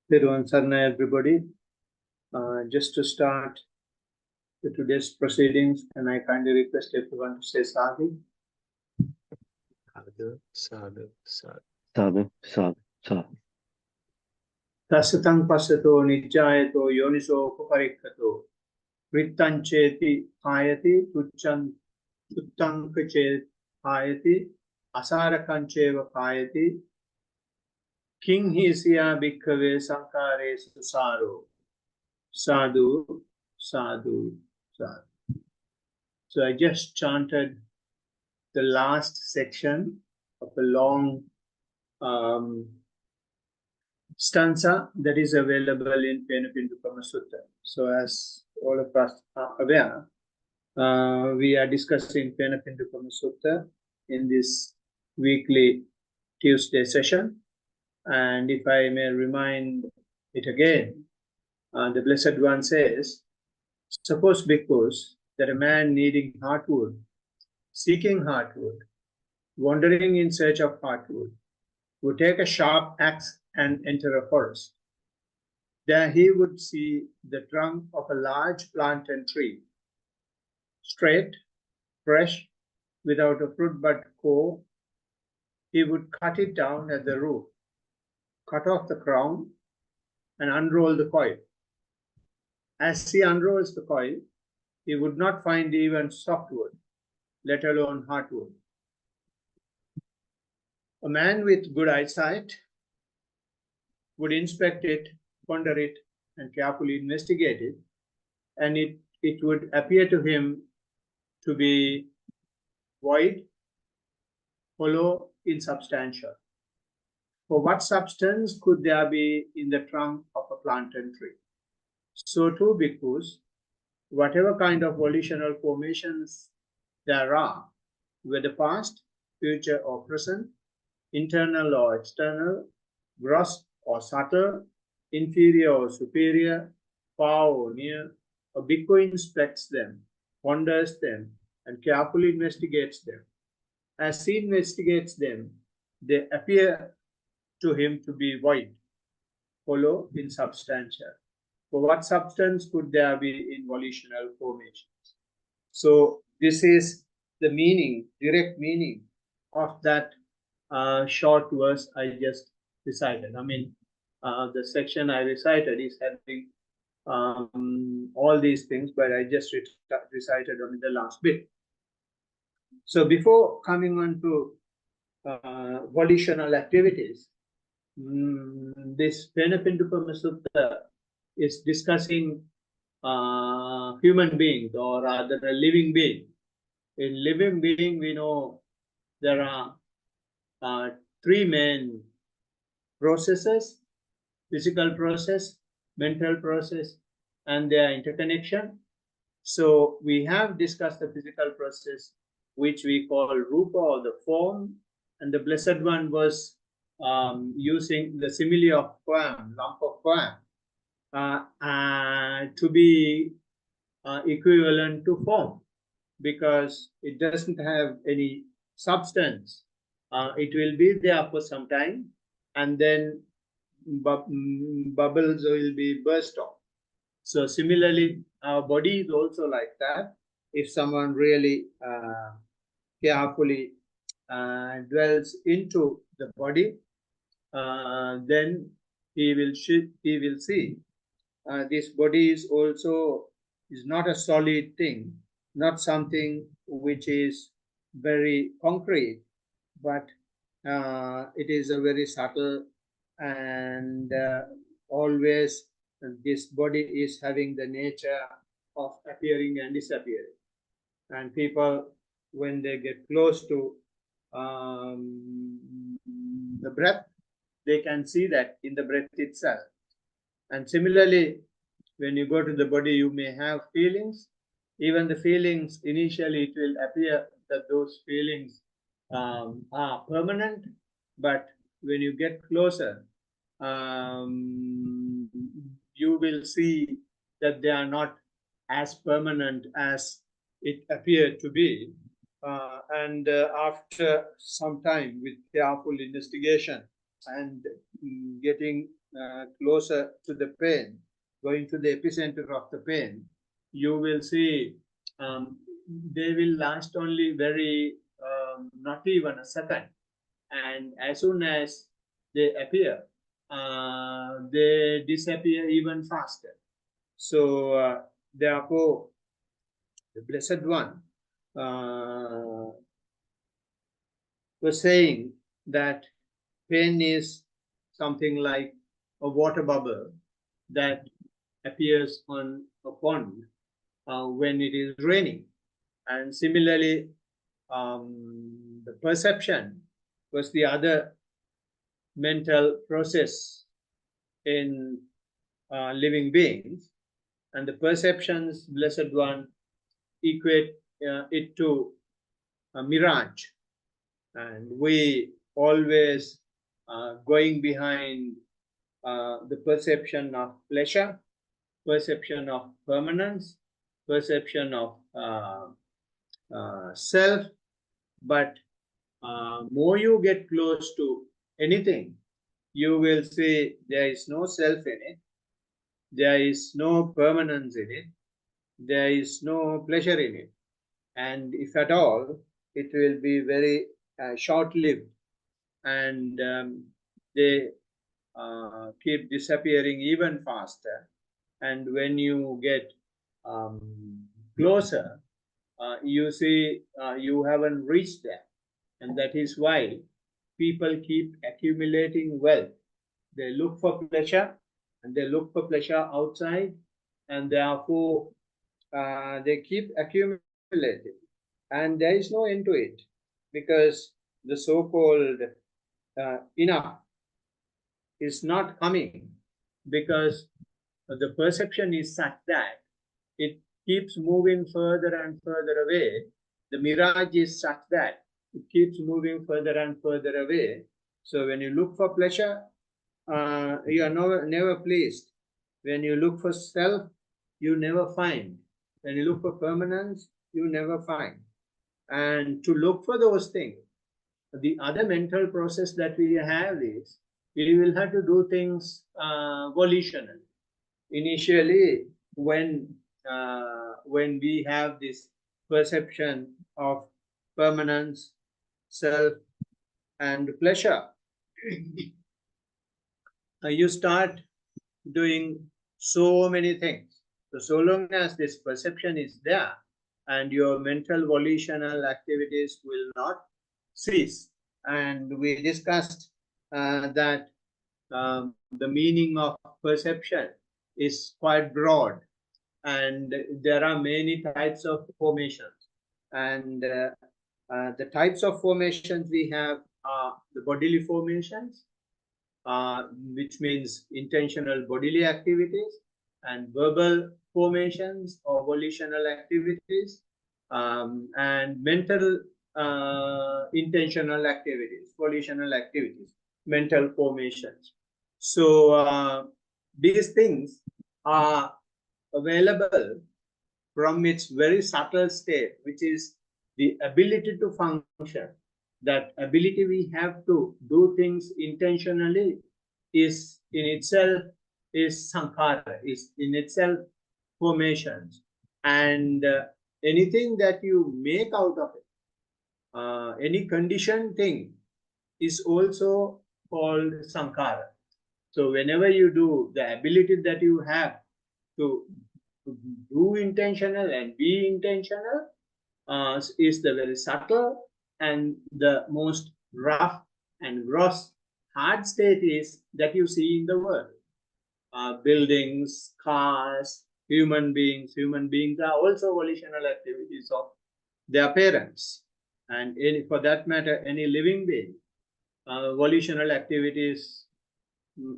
Thiruvan Sarna, everybody. Just to start today's proceedings, and I kindly request everyone to say sadhu. Sadhu, sadhu, sadhu. Sadhu, sadhu, sadhu. Tasatang pasato nijjayato yoniso kuparikkato vrittancheti hayati tuttankache hayati asarakancheva hayati king hisya bhikkhave sankare susaro sadhu, sadhu, sadhu. So I just chanted the last section of a long stanza that is available in Penapindukama Sutta. So as all of us are aware, we are discussing Penapindukama Sutta in this weekly Tuesday session. And if I may remind it again, the Blessed One says, suppose because that a man needing heartwood, seeking heartwood, wandering in search of heartwood, would take a sharp axe and enter a forest. There he would see the trunk of a large plantain tree, straight, fresh, without a fruit but core. He would cut it down at the root, cut off the crown, and unroll the coil. As he unrolls the coil, he would not find even softwood, let alone hardwood. A man with good eyesight would inspect it, ponder it, and carefully investigate it, and it would appear to him to be void, hollow, insubstantial. For what substance could there be in the trunk of a plantain tree? So too, bhikkhus, whatever kind of volitional formations there are, whether past, future, or present, internal or external, gross or subtle, inferior or superior, far or near, a bhikkhu inspects them, ponders them, and carefully investigates them. As he investigates them, they appear to him to be void, hollow, insubstantial. For what substance could there be in volitional formations? So this is the meaning, direct meaning of that short verse I just recited. I mean, the section I recited is having all these things, but I just recited only the last bit. So before coming on to volitional activities, this Penapindukama Sutta is discussing human beings, or rather a living being. In living being, we know there are three main processes: physical process, mental process, and their interconnection. So we have discussed the physical process, which we call rupa, or the form, and the Blessed One was using the simile of quam, lump of quam, to be equivalent to form, because it doesn't have any substance. It will be there for some time, and then bubbles will be burst off. So similarly, our body is also like that. If someone really carefully dwells into the body, then he will see this body is not a solid thing, not something which is very concrete, but it is a very subtle, and always this body is having the nature of appearing and disappearing. And people, when they get close to the breath, they can see that in the breath itself. And similarly, when you go to the body, you may have feelings. Even the feelings, initially it will appear that those feelings are permanent, but when you get closer, you will see that they are not as permanent as it appeared to be. And after some time, with careful investigation and getting closer to the pain, going to the epicenter of the pain, you will see they will last only very not even a second, and as soon as they appear, they disappear even faster. So therefore, the Blessed One was saying that pain is something like a water bubble that appears on a pond when it is raining. And similarly, the perception was the other mental process in living beings. And the perceptions, Blessed One, equate it to a mirage. And we always going behind the perception of pleasure, perception of permanence, perception of self. But more you get close to anything, you will see there is no self in it, there is no permanence in it, there is no pleasure in it. And if at all, it will be very short-lived, and they keep disappearing even faster. And when you get closer, you see you haven't reached there. And that is why people keep accumulating wealth. They look for pleasure, and they look for pleasure outside, and therefore they keep accumulating. And there is no end to it, because the so-called enough is not coming, because the perception is such that it keeps moving further and further away. The mirage is such that it keeps moving further and further away. So when you look for pleasure, you are never pleased. When you look for self, you never find. When you look for permanence, you never find. And to look for those things, the other mental process that we have is we will have to do things volitionally. Initially, when we have this perception of permanence, self, and pleasure, you start doing so many things. So long as this perception is there, and your mental volitional activities will not cease. And we discussed that the meaning of perception is quite broad, and there are many types of formations. And the types of formations we have are the bodily formations, which means intentional bodily activities, and verbal formations or volitional activities, and mental intentional activities, volitional activities, mental formations. So these things are available from its very subtle state, which is the ability to function. That ability we have to do things intentionally is in itself is sankhara, is in itself formations. And anything that you make out of it, any conditioned thing, is also called sankhara. So whenever you do, the ability that you have to do intentional and be intentional is the very subtle, and the most rough and gross hard state is that you see in the world. Buildings, cars, human beings. Human beings are also volitional activities of their parents. And for that matter, any living being, volitional activities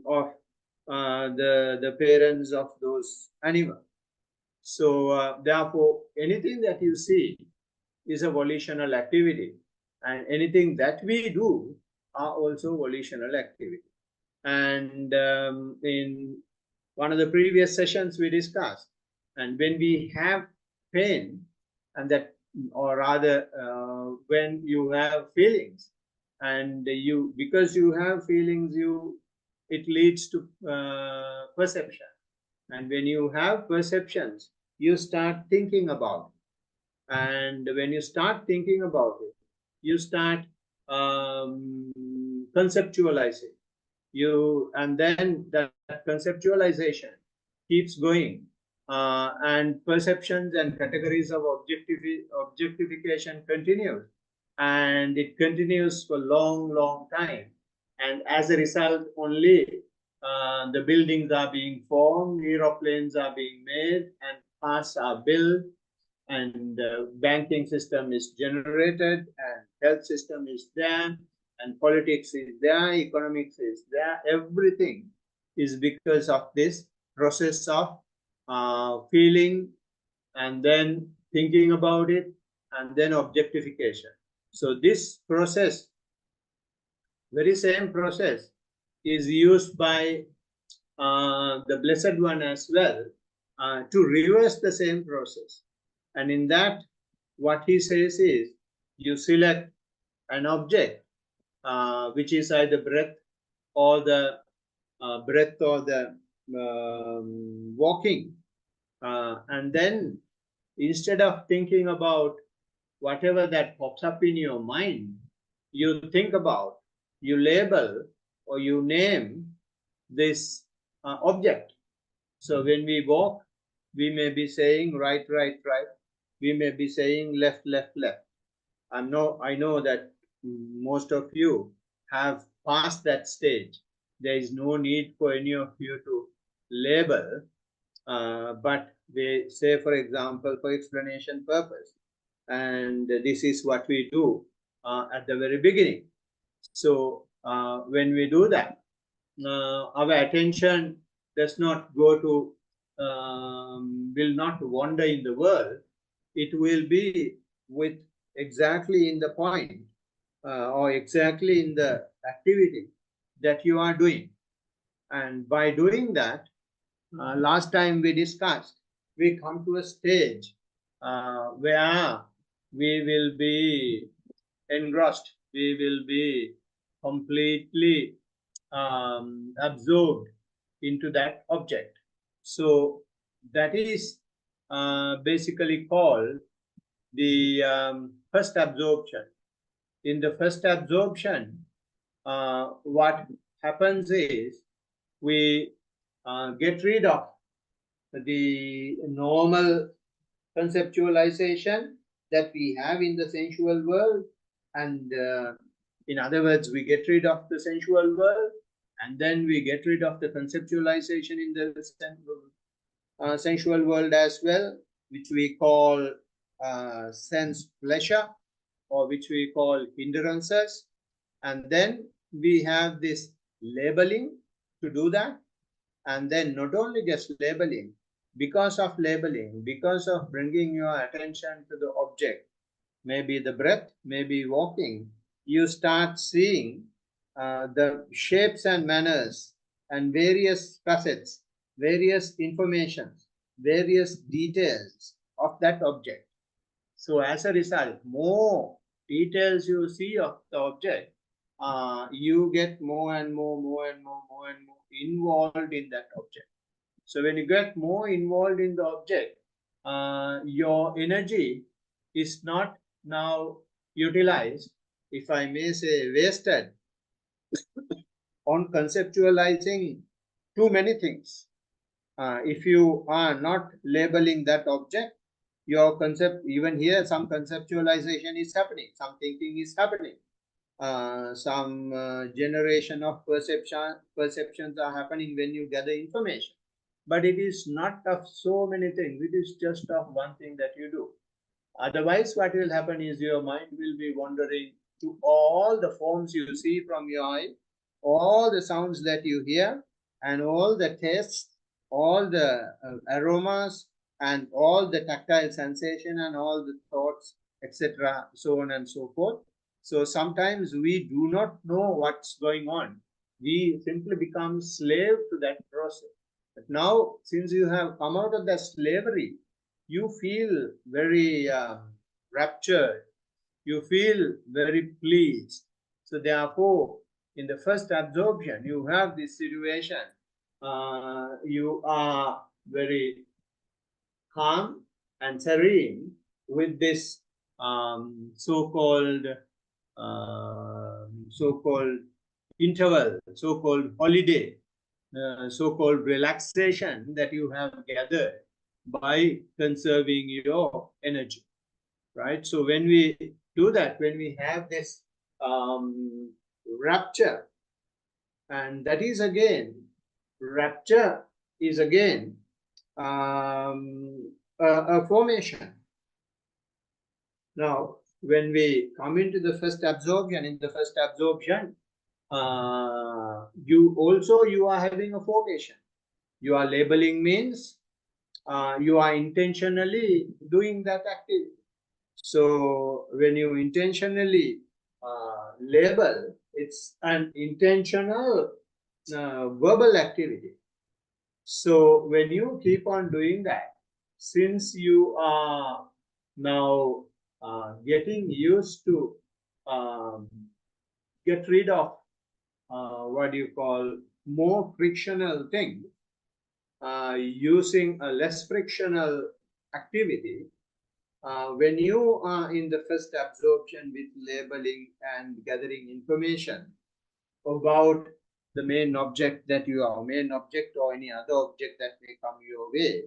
of the parents of those animals. So therefore, anything that you see is a volitional activity, and anything that we do are also volitional activity. And in one of the previous sessions we discussed, and when we have pain, and that, or rather when you have feelings, and because you have feelings, you it leads to perception. And when you have perceptions, you start thinking about it. And when you start thinking about it, you start conceptualizing. And then that conceptualization keeps going, and perceptions and categories of objectification continues, and it continues for long time. And as a result, only the buildings are being formed, aeroplanes are being made, and cars are built, and banking system is generated, and health system is there, and politics is there, economics is there. Everything is because of this process of feeling, and then thinking about it, and then objectification. So this process, very same process, is used by the Blessed One as well, to reverse the same process. And in that, what he says is, you select an object, which is either breath or the walking, and then instead of thinking about whatever that pops up in your mind, you think about, you label, or you name this object. So when we walk, we may be saying right. We may be saying left. I know that most of you have passed that stage. There is no need for any of you to label, but they say, for example, for explanation purpose, and this is what we do at the very beginning. So when we do that, our attention does not go to, will not wander in the world. It will be with exactly in the point, or exactly in the activity that you are doing. And by doing that, last time we discussed, we come to a stage where we will be engrossed, we will be completely absorbed into that object. So that is basically called the first absorption. In the first absorption, what happens is we get rid of the normal conceptualization that we have in the sensual world, and in other words, we get rid of the sensual world, and then we get rid of the conceptualization in the sensual world as well, which we call sense pleasure, or which we call hindrances. And then we have this labeling to do that. And then not only just labeling, because of labeling, because of bringing your attention to the object, maybe the breath, maybe walking, you start seeing the shapes and manners and various facets, various informations, various details of that object. So as a result, more details you see of the object, you get more and more involved in that object. So when you get more involved in the object, your energy is not now utilized, if I may say wasted, on conceptualizing too many things. If you are not labeling that object, your concept, even here, some conceptualization is happening, some thinking is happening, some generation of perceptions are happening when you gather information. But it is not of so many things, it is just of one thing that you do. Otherwise, what will happen is your mind will be wandering to all the forms you see from your eye, all the sounds that you hear, and all the tastes, all the aromas, and all the tactile sensation, and all the thoughts, etc., so on and so forth. So sometimes we do not know what's going on. We simply become slave to that process. But now, since you have come out of that slavery, you feel very raptured, you feel very pleased. So therefore, in the first absorption, you have this situation. You are very calm and serene with this so-called interval, so-called holiday, so-called relaxation that you have gathered by conserving your energy, right? So when we do that, when we have this rapture, and that is again, rapture is again a formation. Now, when we come into the first absorption, in the first absorption, you are having a formation. You are labeling means you are intentionally doing that activity. So when you intentionally label, it's an intentional verbal activity. So when you keep on doing that, since you are now getting used to get rid of what you call more frictional things, using a less frictional activity, when you are in the first absorption with labeling and gathering information about the main object that you are, main object or any other object that may come your way,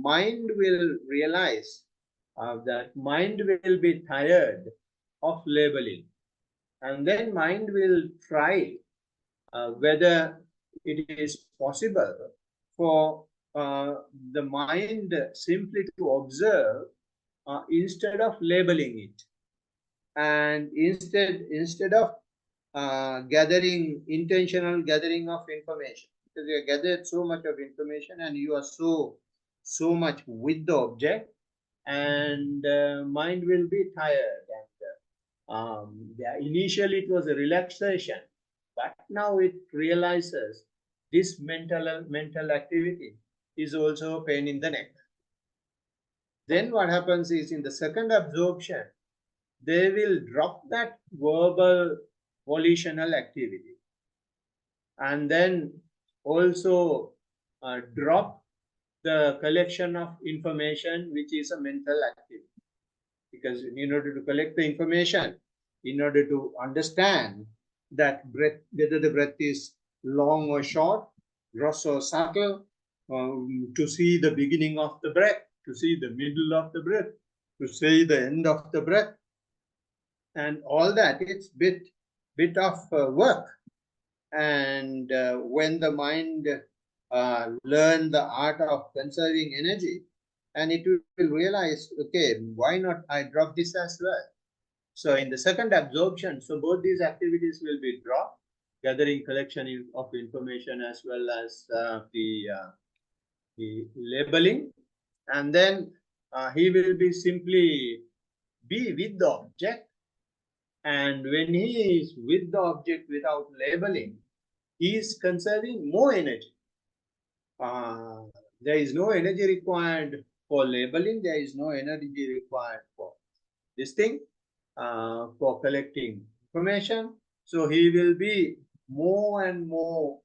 mind will realize that mind will be tired of labeling, and then mind will try whether it is possible for the mind simply to observe instead of labeling it, and instead of intentional gathering of information, because you have gathered so much of information and you are so much with the object, and mind will be tired, and initially it was a relaxation, but now it realizes this mental activity is also a pain in the neck. Then what happens is, in the second absorption, they will drop that verbal volitional activity, and then also drop the collection of information, which is a mental activity. Because in order to collect the information, in order to understand that breath, whether the breath is long or short, gross or subtle, to see the beginning of the breath, to see the middle of the breath, to see the end of the breath, and all that, it's bit of work. And when the mind learn the art of conserving energy, and it will realize, okay, why not I drop this as well? So in the second absorption, so both these activities will be dropped, gathering collection of information as well as the labeling, and then he will be simply be with the object, and when he is with the object without labeling, he is conserving more energy. There is no energy required for labeling, there is no energy required for this thing, for collecting information. So he will be more and more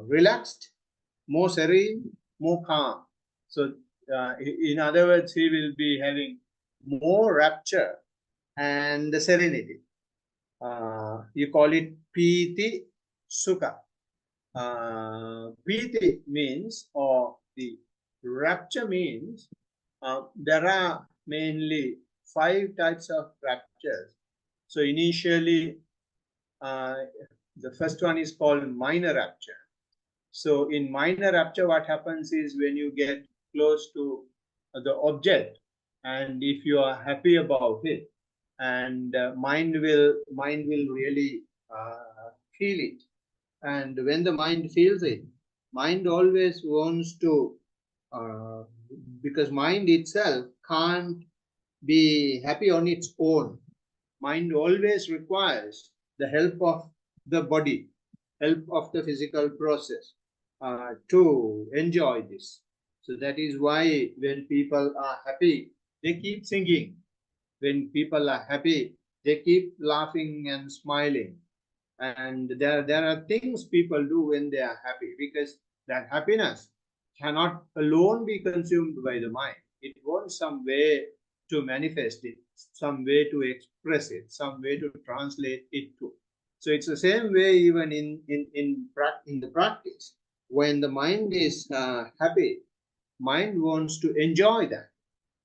relaxed, more serene, more calm. So in other words, he will be having more rapture and serenity. You call it piti sukha. Piti means, or the rapture means, there are mainly 5 types of raptures. So initially, the first one is called minor rapture. So in minor rapture, what happens is, when you get close to the object, and if you are happy about it, and mind will really feel it. And when the mind feels it, mind always wants to, because mind itself can't be happy on its own. Mind always requires the help of the body, help of the physical process to enjoy this. So that is why when people are happy, they keep singing. When people are happy, they keep laughing and smiling. And there are things people do when they are happy, because that happiness cannot alone be consumed by the mind. It wants some way to manifest it, some way to express it, some way to translate it to. So it's the same way even in the practice. When the mind is happy, mind wants to enjoy that.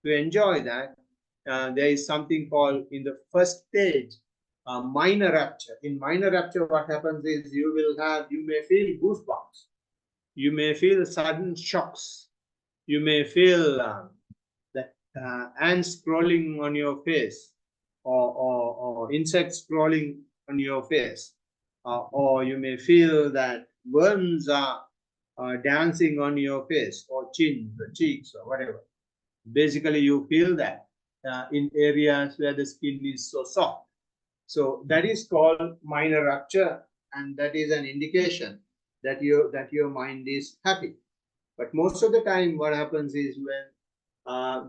To enjoy that, there is something called in the first stage minor rapture. In minor rapture, what happens is you may feel goosebumps, you may feel sudden shocks, you may feel the ants crawling on your face, or insects crawling on your face, or you may feel that worms are dancing on your face or chin, or cheeks, or whatever. Basically, you feel that in areas where the skin is so soft. So that is called minor rupture, and that is an indication that your mind is happy. But most of the time, what happens is when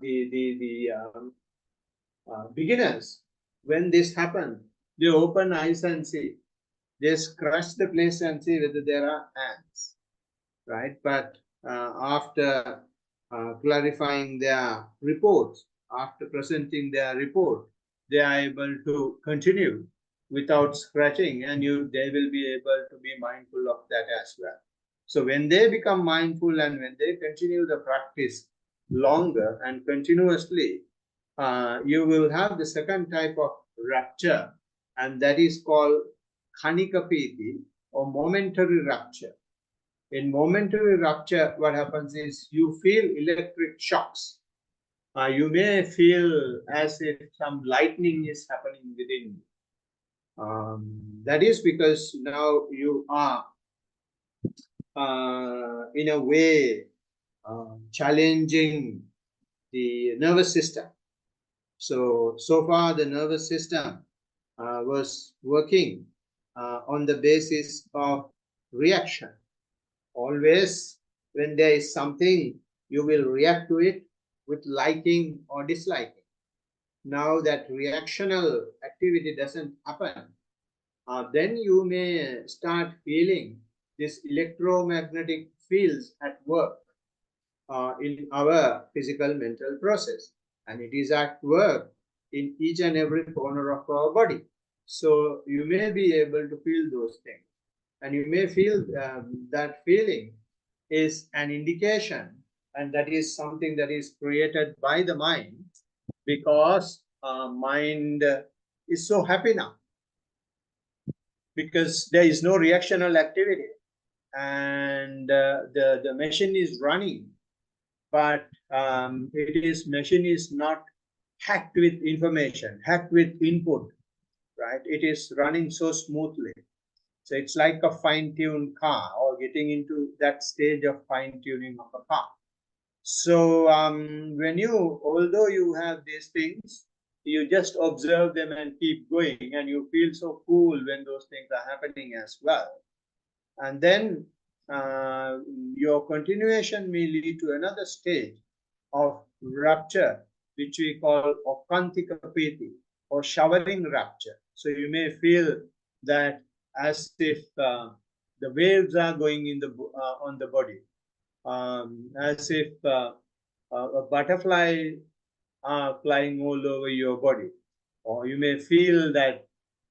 the beginners, when this happens, they open eyes and see. They scratch the place and see whether there are ants, right? But after clarifying their reports, after presenting their report, they are able to continue without scratching, and they will be able to be mindful of that as well. So when they become mindful and when they continue the practice longer and continuously, you will have the second type of rapture, and that is called khanika piti, or momentary rapture. In momentary rupture, what happens is you feel electric shocks. You may feel as if some lightning is happening within you. That is because now you are, in a way, challenging the nervous system. So far the nervous system was working on the basis of reaction. Always, when there is something, you will react to it with liking or disliking. Now that reactional activity doesn't happen, then you may start feeling this electromagnetic fields at work in our physical mental process. And it is at work in each and every corner of our body. So you may be able to feel those things. And you may feel that feeling is an indication, and that is something that is created by the mind, because mind is so happy now, because there is no reactional activity, and the machine is running, but machine is not hacked with information, hacked with input, right? It is running so smoothly. So it's like a fine-tuned car, or getting into that stage of fine-tuning of a car. So although you have these things, you just observe them and keep going, and you feel so cool when those things are happening as well. And then your continuation may lead to another stage of rapture, which we call okantika piti, or showering rapture. So you may feel that as if the waves are going in on the body, as if a butterfly are flying all over your body, or you may feel that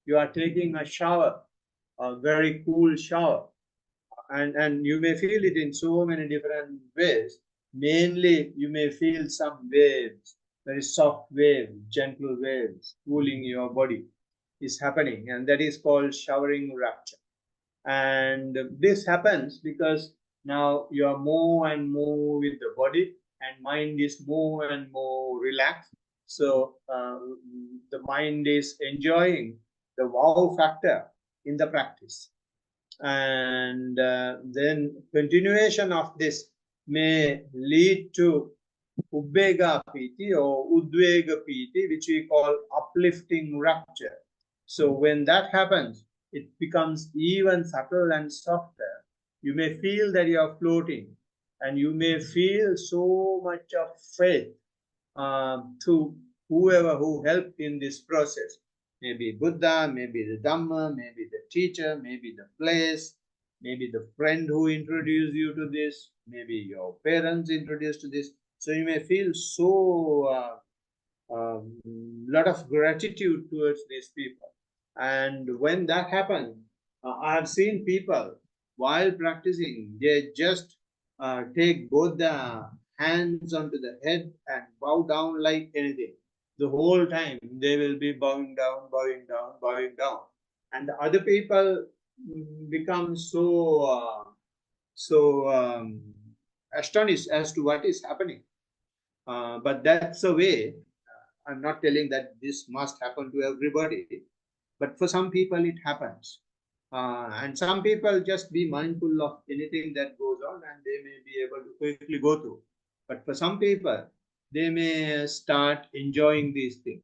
you are taking a shower, a very cool shower, and you may feel it in so many different ways. Mainly, you may feel some waves, very soft waves, gentle waves, cooling your body is happening, and that is called showering rapture. And this happens because now you are more and more with the body, and mind is more and more relaxed. So the mind is enjoying the wow factor in the practice. And then continuation of this may lead to ubbega piti or udvega piti, which we call uplifting rapture. So when that happens, it becomes even subtle and softer. You may feel that you are floating, and you may feel so much of faith to whoever who helped in this process. Maybe Buddha, maybe the Dhamma, maybe the teacher, maybe the place, maybe the friend who introduced you to this, maybe your parents introduced to this. So you may feel so lot of gratitude towards these people. And when that happens, I have seen people while practicing, they just take both the hands onto the head and bow down like anything. The whole time they will be bowing down, bowing down, bowing down. And the other people become so astonished as to what is happening. But that's a way. I'm not telling that this must happen to everybody, but for some people it happens. And some people just be mindful of anything that goes on and they may be able to quickly go through. But for some people, they may start enjoying these things.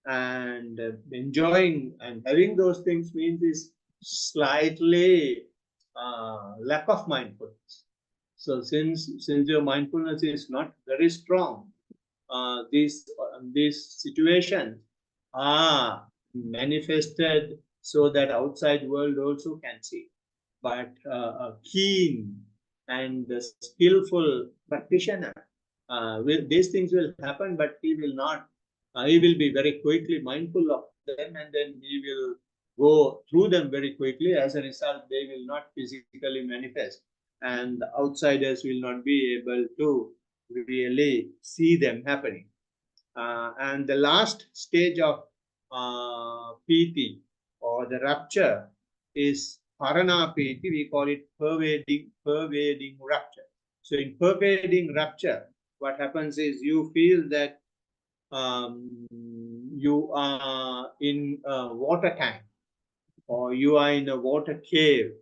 And enjoying and having those things means is slightly lack of mindfulness. So since your mindfulness is not very strong, these situations are manifested so that outside world also can see. But a keen and skillful practitioner, these things will happen, but he will not. He will be very quickly mindful of them, and then he will go through them very quickly. As a result, they will not physically manifest, and the outsiders will not be able to really see them happening. And the last stage of piti or the rapture is parana piti. We call it pervading rapture. So in pervading rapture, what happens is you feel that you are in a water tank, or you are in a water cave,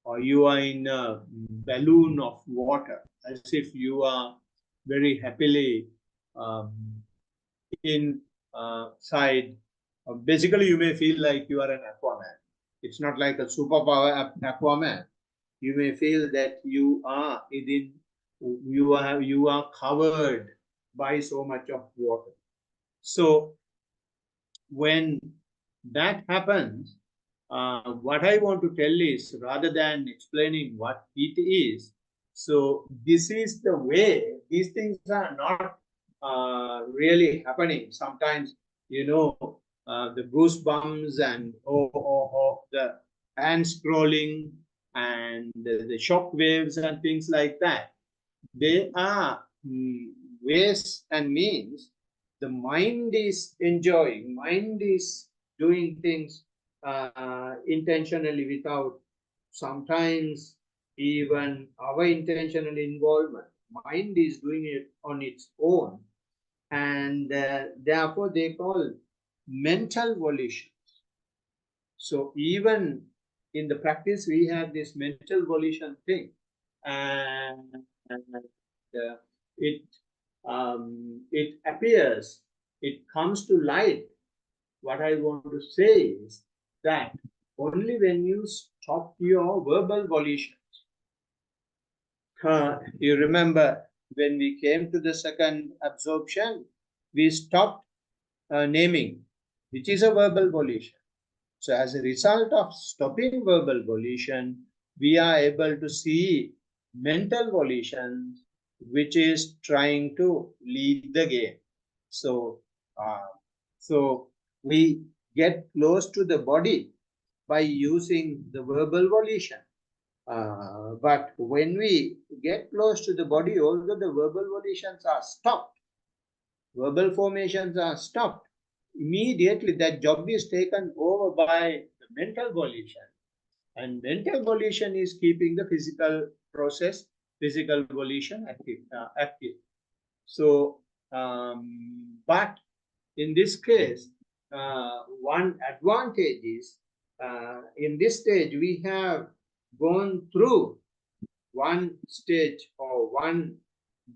or you are in a balloon of water, as if you are very happily inside. Basically, you may feel like you are an Aquaman. It's not like a superpower Aquaman. You may feel that you are covered by so much of water. So when that happens, what I want to tell is, rather than explaining what it is, so this is the way. These things are not really happening. Sometimes, the goosebumps and or the hand scrolling and the shock waves and things like that, they are ways and means. The mind is enjoying, mind is doing things intentionally without sometimes even our intentional involvement. Mind is doing it on its own, and therefore they call mental volitions. So even in the practice, we have this mental volition thing, and it appears, it comes to light. What I want to say is that only when you stop your verbal volitions. You remember when we came to the second absorption, we stopped naming, which is a verbal volition. So as a result of stopping verbal volition, we are able to see mental volition, which is trying to lead the game. So we get close to the body by using the verbal volition. But when we get close to the body, although the verbal volitions are stopped, verbal formations are stopped, immediately that job is taken over by the mental volition. And mental volition is keeping the physical process, physical volition active. So, but in this case, one advantage is, in this stage, we have gone through one stage or one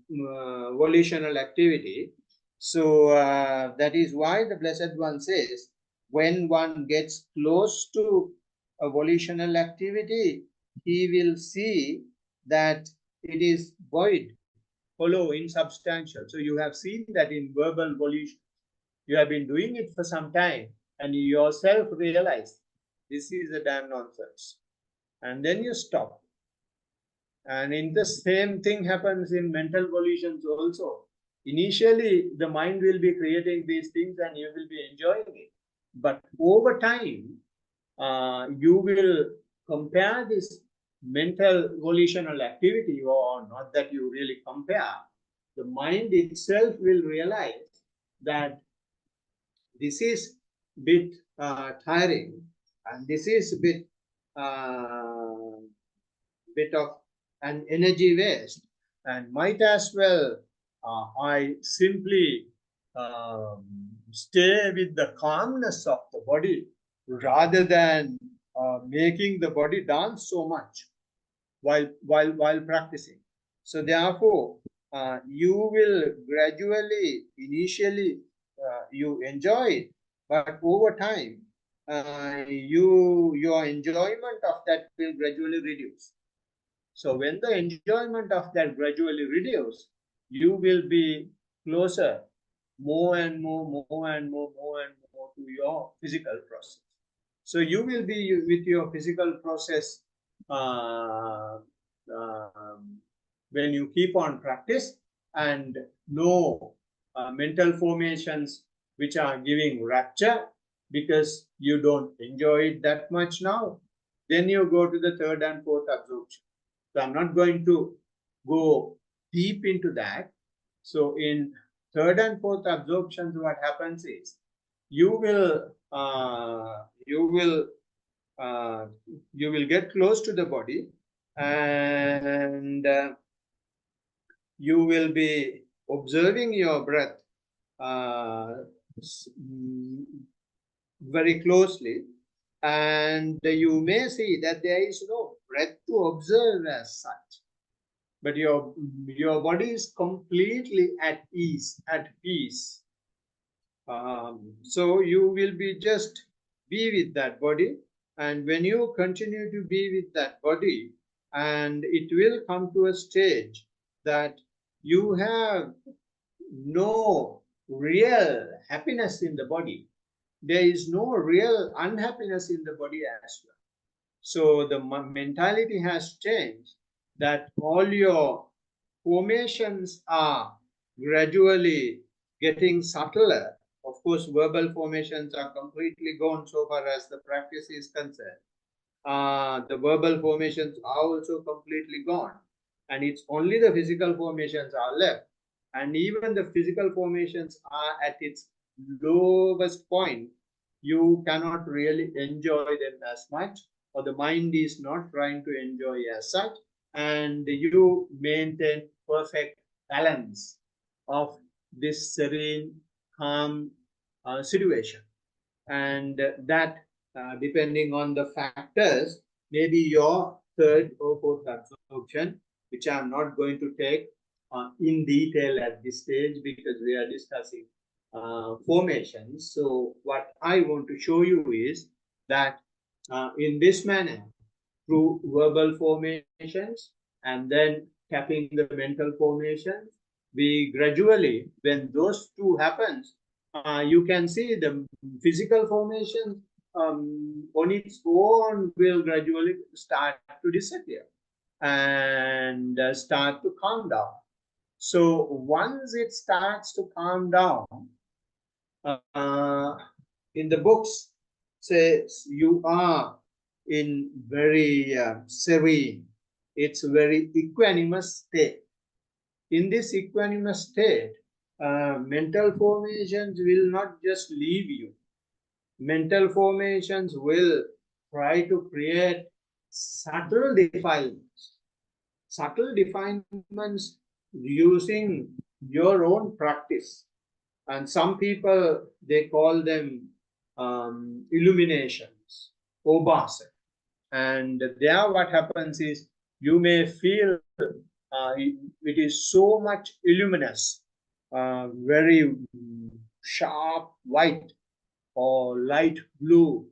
volitional activity. So that is why the Blessed One says, when one gets close to a volitional activity, he will see that it is void, hollow, insubstantial. So you have seen that in verbal volition. You have been doing it for some time and you yourself realize this is a damn nonsense. And then you stop. And in the same thing happens in mental volitions also. Initially, the mind will be creating these things and you will be enjoying it. But over time, you will compare this mental volitional activity, or not that you really compare, the mind itself will realize that this is bit tiring and this is bit of an energy waste, and might as well I simply stay with the calmness of the body rather than making the body dance so much while practicing. So therefore, you will gradually, initially, you enjoy it, but over time, your enjoyment of that will gradually reduce. So when the enjoyment of that gradually reduce, you will be closer, more and more to your physical process. So you will be with your physical process when you keep on practice, and no mental formations which are giving rapture because you don't enjoy it that much now. Then you go to the third and fourth absorption. So I'm not going to go deep into that. So in third and fourth absorptions, what happens is you will get close to the body, and you will be observing your breath very closely, and you may see that there is no breath to observe as such, but your body is completely at ease, at peace. So you will be just be with that body, and when you continue to be with that body, and it will come to a stage that you have no real happiness in the body. There is no real unhappiness in the body as well. So the mentality has changed, that all your formations are gradually getting subtler. Of course, verbal formations are completely gone so far as the practice is concerned. The verbal formations are also completely gone, and it's only the physical formations are left. And even the physical formations are at its lowest point. You cannot really enjoy them as much, or the mind is not trying to enjoy as such, and you maintain perfect balance of this serene, calm situation. And that, depending on the factors, maybe your third or fourth absorption, which I'm not going to take in detail at this stage because we are discussing formations. So what I want to show you is that in this manner, through verbal formations and then tapping the mental formations, we gradually, when those two happens, you can see the physical formation on its own will gradually start to disappear and start to calm down. So once it starts to calm down, in the books says you are in very serene, it's a very equanimous state. In this equanimous state, mental formations will not just leave you. Mental formations will try to create subtle defilements. Subtle defilements using your own practice. And some people, they call them illuminations, obasa. And there what happens is you may feel it is so much luminous, very sharp white or light blue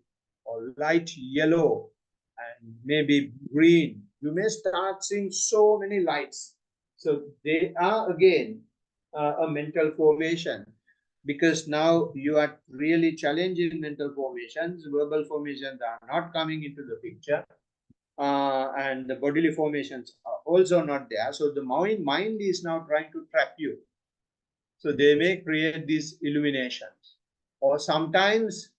or light yellow and maybe green. You may start seeing so many lights. So they are again a mental formation. because now you are really challenging mental formations. Verbal formations are not coming into the picture, and the bodily formations are also not there. So the mind is now trying to trap you. So they may create these illuminations, or sometimes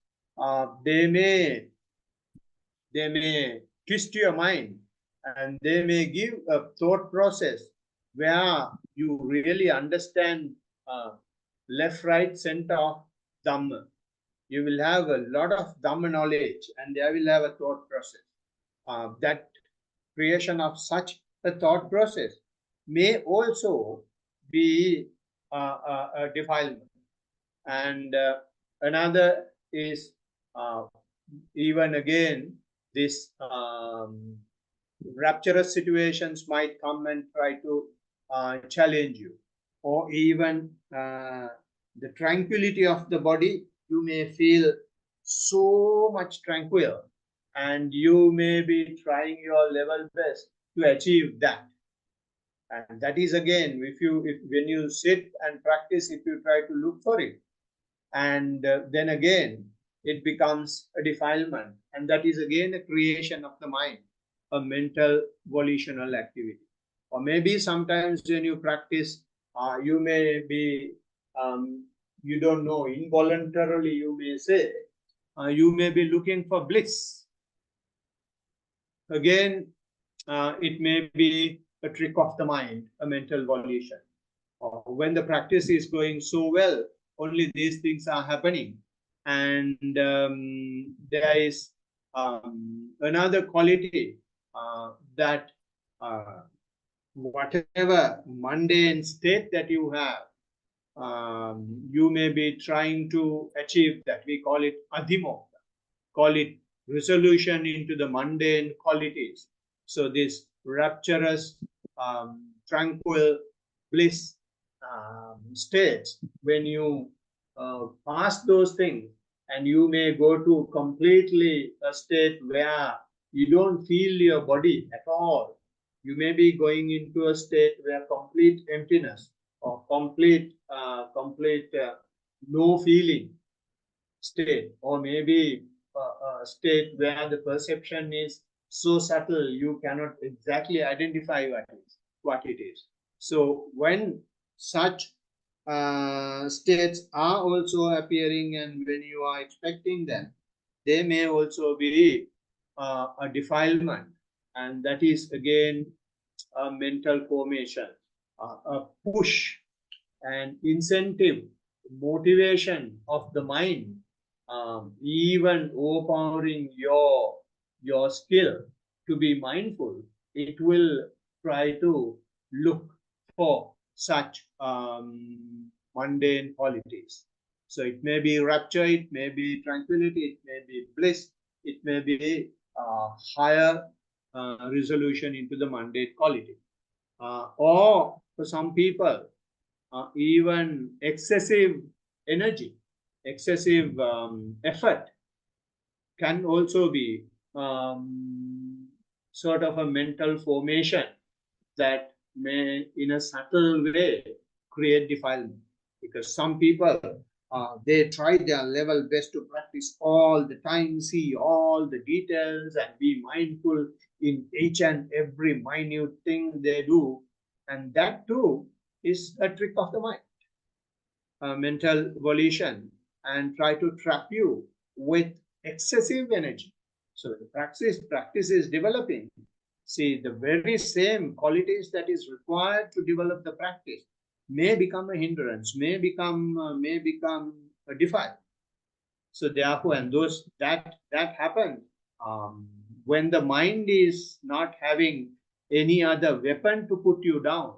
they may twist your mind, and they may give a thought process where you really understand left, right, center of Dhamma. You will have a lot of Dhamma knowledge, and they will have a thought process. That creation of such a thought process may also be a defilement. And another is even again, this rapturous situations might come and try to challenge you, or even the tranquility of the body. You may feel so much tranquil, and you may be trying your level best to achieve that. And that is again, when you sit and practice, if you try to look for it, and then again it becomes a defilement, and that is again a creation of the mind, a mental volitional activity. Or maybe sometimes when you practice, you may be you don't know, involuntarily you may say, you may be looking for bliss. Again, it may be a trick of the mind, a mental volition. Or when the practice is going so well, only these things are happening. And there is another quality that whatever mundane state that you have, you may be trying to achieve that. We call it adhimokta, call it resolution into the mundane qualities. So this rapturous, tranquil bliss states, when you pass those things, and you may go to completely a state where you don't feel your body at all. You may be going into a state where complete emptiness, or complete no feeling state, or maybe a state where the perception is so subtle you cannot exactly identify what it is. So when such states are also appearing, and when you are expecting them, they may also be a defilement, and that is again a mental formation, a push and incentive, motivation of the mind, even overpowering your skill to be mindful. It will try to look for such mundane qualities. So it may be rapture, it may be tranquility, it may be bliss, it may be higher resolution into the mundane quality. Or for some people, even excessive energy, excessive effort can also be sort of a mental formation that may, in a subtle way, create defilement. Because some people, they try their level best to practice all the time, see all the details, and be mindful in each and every minute thing they do. And that too is a trick of the mind, mental volition, and try to trap you with excessive energy. So the practice is developing. See, the very same qualities that is required to develop the practice may become a hindrance, may become a defile. So therefore, and those that happens when the mind is not having any other weapon to put you down.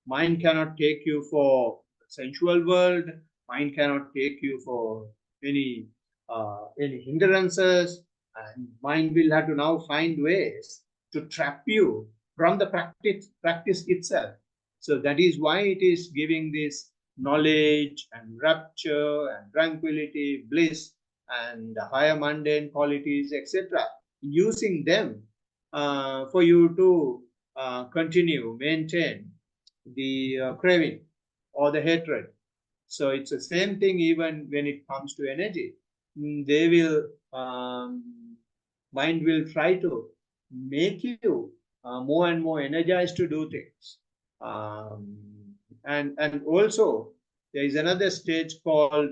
Mind cannot take you for sensual world. Mind cannot take you for any hindrances, and mind will have to now find ways to trap you from the practice itself. So that is why it is giving this knowledge and rapture and tranquility, bliss, and higher mundane qualities, etc. Using them for you to continue, maintain the craving or the hatred. So it's the same thing even when it comes to energy. They will, mind will try to make you more and more energized to do things. And also there is another stage called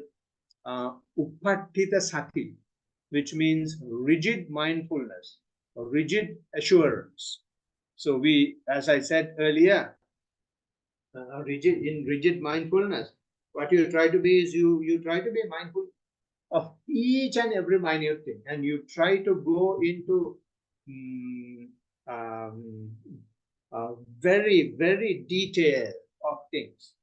Upattita Sati, which means rigid mindfulness, or rigid assurance. So we, as I said earlier, rigid mindfulness, what you try to be is you try to be mindful of each and every minute thing, and you try to go into very detail of things,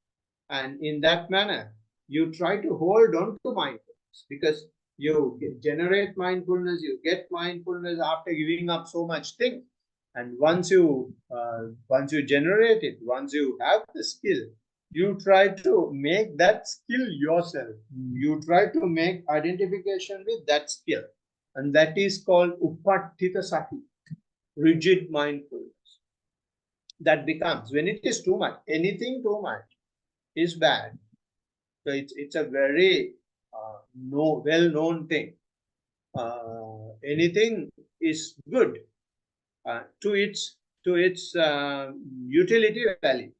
and in that manner you try to hold on to mindfulness, because you generate mindfulness, you get mindfulness after giving up so much thing. And once you generate it, once you have the skill, you try to make that skill yourself. You try to make identification with that skill, and that is called Upattita Sati, rigid mindfulness. That becomes, when it is too much, anything too much is bad. So it's a very well-known thing. Anything is good to its utility value,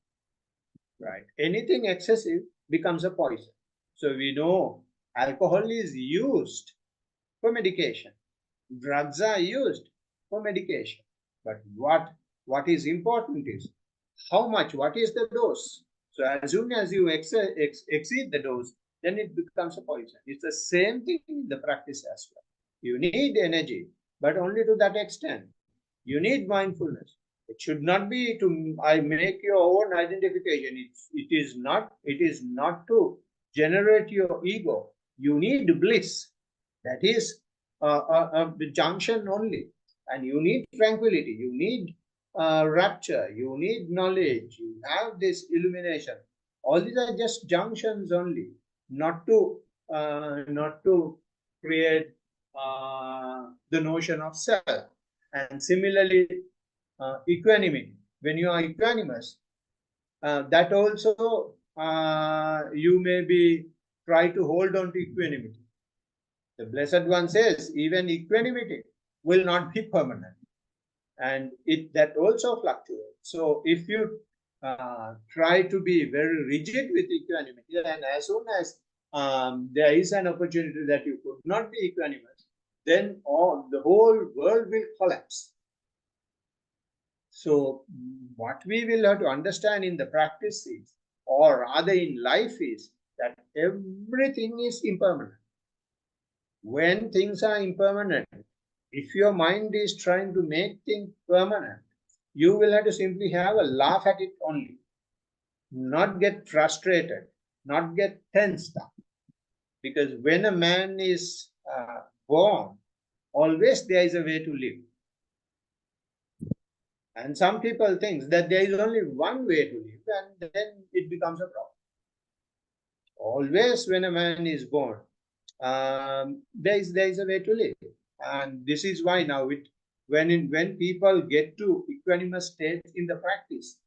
right? Anything excessive becomes a poison. So we know alcohol is used for medication, drugs are used for medication, but what is important is how much, what is the dose. So as soon as you exceed the dose, then it becomes a poison. It's the same thing in the practice as well. You need energy, but only to that extent. You need mindfulness. It should not be to I make your own identification. It is not to generate your ego. You need bliss. That is the junction only. And you need tranquility. You need rapture. You need knowledge. You have this illumination. All these are just junctions only, not to create the notion of self. And similarly, equanimity. When you are equanimous, that also you may be try to hold on to equanimity. The Blessed One says even equanimity will not be permanent, and that also fluctuates. So if you try to be very rigid with equanimity, and as soon as there is an opportunity that you could not be equanimous, then the whole world will collapse. So what we will have to understand in the practice is, or rather in life, is that everything is impermanent. When things are impermanent, if your mind is trying to make things permanent, you will have to simply have a laugh at it only, not get frustrated, not get tensed up. Because when a man is born, always there is a way to live. And some people think that there is only one way to live, and then it becomes a problem. Always when a man is born, there is a way to live. And this is why now when people get to equanimous states in the practice,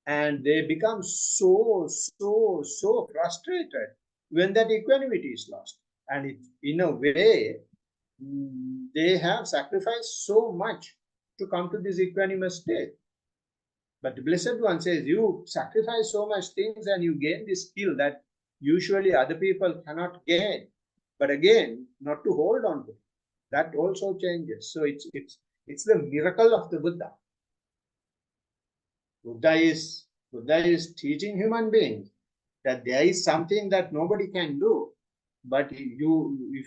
and they become so frustrated when that equanimity is lost. And it, in a way, they have sacrificed so much to come to this equanimous state. But the Blessed One says, you sacrifice so much things and you gain this skill that usually other people cannot gain. But again, not to hold on to it. That also changes. So it's the miracle of the Buddha. Buddha is teaching human beings that there is something that nobody can do. But if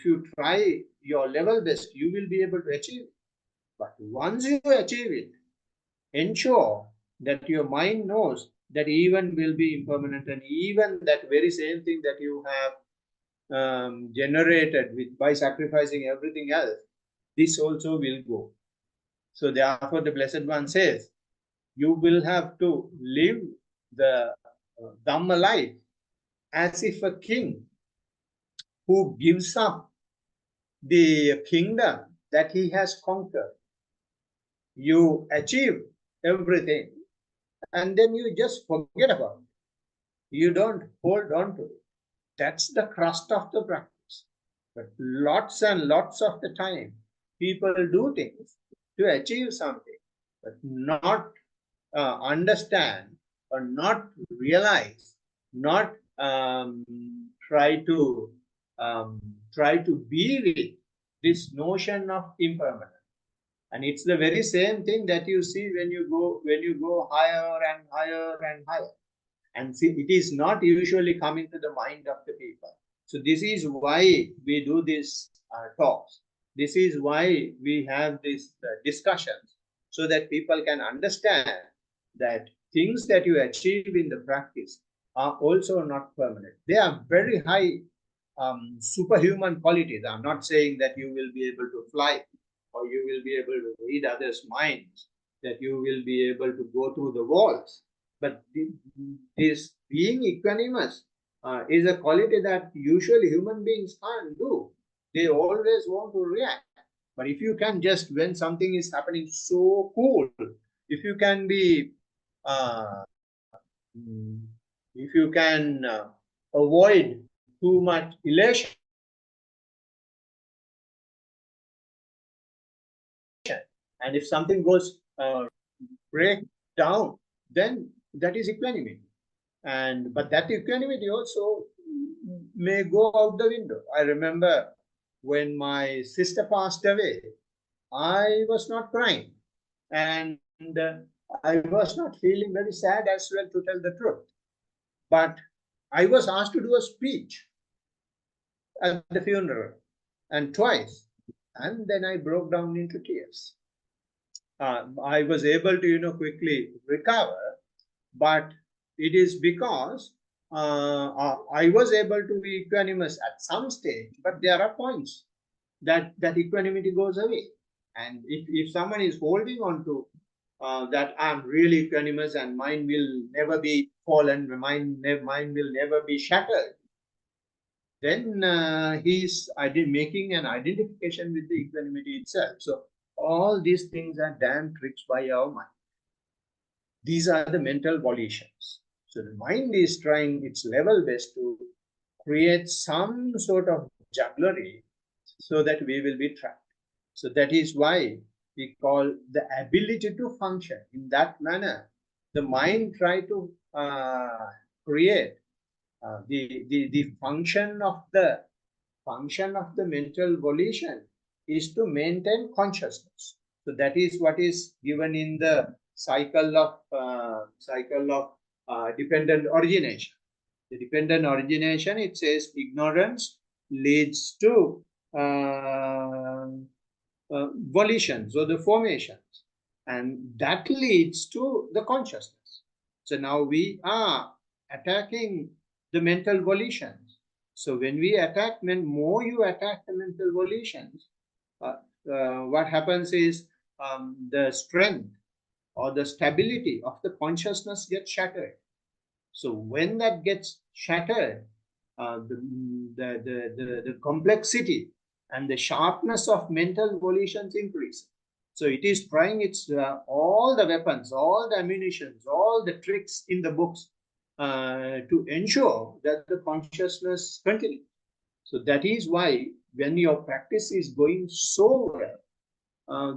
you try your level best, you will be able to achieve it. But once you achieve it, ensure that your mind knows that even will be impermanent, and even that very same thing that you have generated by sacrificing everything else, this also will go. So therefore the Blessed One says, you will have to live the Dhamma life as if a king who gives up the kingdom that he has conquered. You achieve everything, and then you just forget about it. You don't hold on to it. That's the crust of the practice. But lots and lots of the time, people do things to achieve something, but not understand or not realize, not try to be with this notion of impermanence. And it's the very same thing that you see when you go higher and higher and higher. And see, it is not usually coming to the mind of the people. So this is why we do these talks. This is why we have these discussions, so that people can understand that things that you achieve in the practice are also not permanent. They are very high superhuman qualities. I'm not saying that you will be able to fly, or you will be able to read others' minds, that you will be able to go through the walls. But this being equanimous is a quality that usually human beings can't do. They always want to react. But if you can just, when something is happening, so cool, if you can be, if you can avoid too much elation, and if something goes break down, then that is equanimity. And but that equanimity also may go out the window. I remember when my sister passed away, I was not crying, and I was not feeling very sad as well, to tell the truth. But I was asked to do a speech at the funeral, and twice, and then I broke down into tears. I was able to, quickly recover, but it is because I was able to be equanimous at some stage, but there are points that equanimity goes away. And if someone is holding on to that I'm really equanimous and mine will never be fallen, mine will never be shattered, then he's making an identification with the equanimity itself. So all these things are damn tricks by our mind. These are the mental volitions. So the mind is trying its level best to create some sort of jugglery so that we will be trapped. So that is why we call the ability to function in that manner. The mind try to create the function of the mental volition is to maintain consciousness. So that is what is given in the cycle of dependent origination. The dependent origination, it says ignorance leads to volitions or the formations, and that leads to the consciousness. So now we are attacking the mental volitions. So when we attack, when more you attack the mental volitions, what happens is the strength or the stability of the consciousness gets shattered. So when that gets shattered, the complexity and the sharpness of mental volitions increase. So it is trying its all the weapons, all the ammunitions, all the tricks in the books to ensure that the consciousness continues. So that is why when your practice is going so well,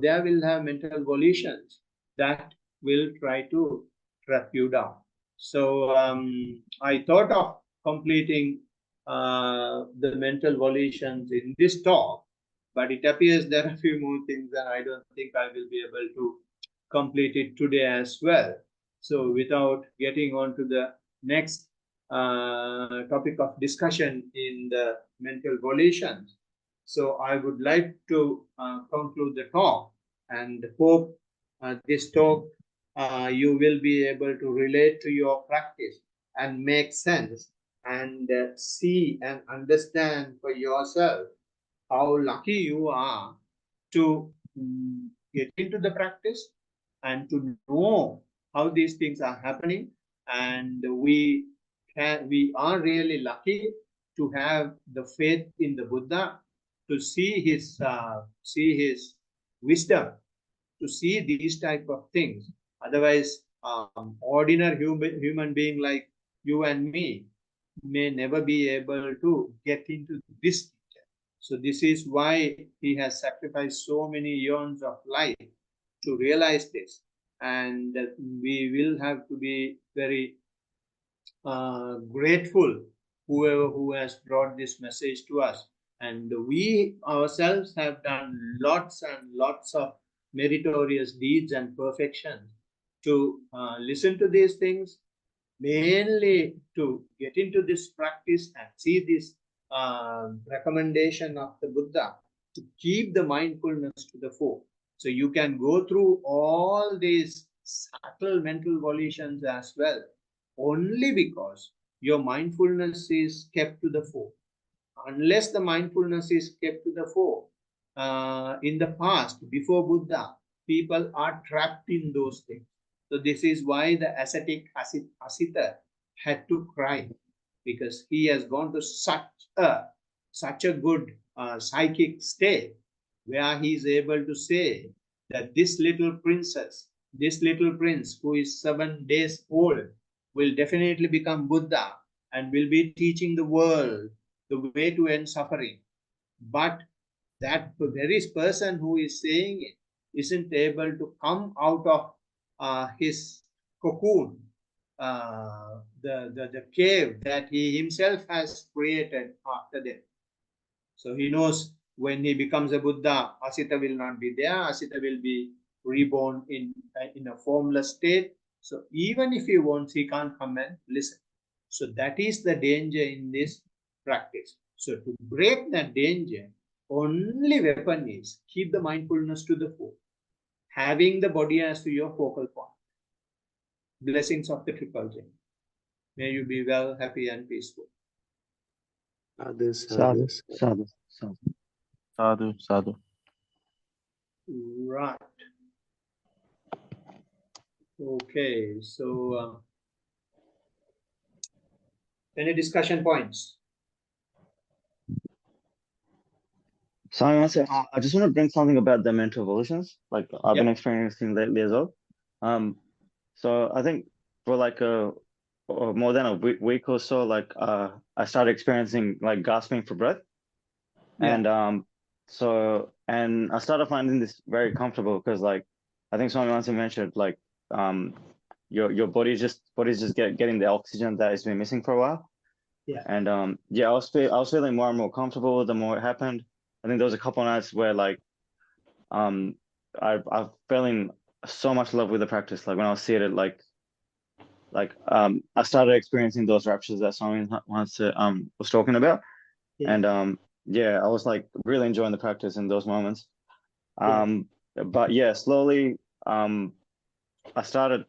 there will have mental volitions that will try to trap you down. So I thought of completing the mental volitions in this talk, but it appears there are a few more things and I don't think I will be able to complete it today as well. So without getting on to the next topic of discussion in the mental volitions, so I would like to conclude the talk and hope this talk you will be able to relate to your practice and make sense and see and understand for yourself how lucky you are to get into the practice and to know how these things are happening. And we are really lucky to have the faith in the Buddha, to see his wisdom, to see these type of things. Otherwise, ordinary human being like you and me may never be able to get into this teacher. So this is why he has sacrificed so many years of life to realize this. And we will have to be very grateful whoever who has brought this message to us. And we ourselves have done lots and lots of meritorious deeds and perfections to listen to these things, mainly to get into this practice and see this recommendation of the Buddha to keep the mindfulness to the fore. So you can go through all these subtle mental volitions as well, only because your mindfulness is kept to the fore. Unless the mindfulness is kept to the fore, in the past, before Buddha, people are trapped in those things. So this is why the ascetic Asita had to cry, because he has gone to such a good psychic state where he is able to say that this little princess, this little prince who is 7 days old, will definitely become Buddha and will be teaching the world the way to end suffering. But that very person who is saying it isn't able to come out of his cocoon, the cave that he himself has created after death. So he knows when he becomes a Buddha, Asita will not be there. Asita will be reborn in a formless state. So even if he wants, he can't come and listen. So that is the danger in this practice. So to break that danger, only weapon is keep the mindfulness to the fore, having the body as to your focal point. Blessings of the Triple Gem. May you be well, happy, and peaceful. Sadhu, sadhu, sadhu. Sadhu, sadhu. Right. Okay, so any discussion points? So I just want to bring something about the mental volitions, like I've been experiencing lately as well. So I think for like or more than a week or so, like I started experiencing like gasping for breath, and and I started finding this very comfortable because like I think someone once mentioned like your body's just getting the oxygen that it's been missing for a while. Yeah. And I was feeling more and more comfortable the more it happened. I think there was a couple of nights where like I fell in so much love with the practice. Like when I was seated, like I started experiencing those raptures that someone once was talking about. Yeah. And I was like really enjoying the practice in those moments. But yeah, slowly I started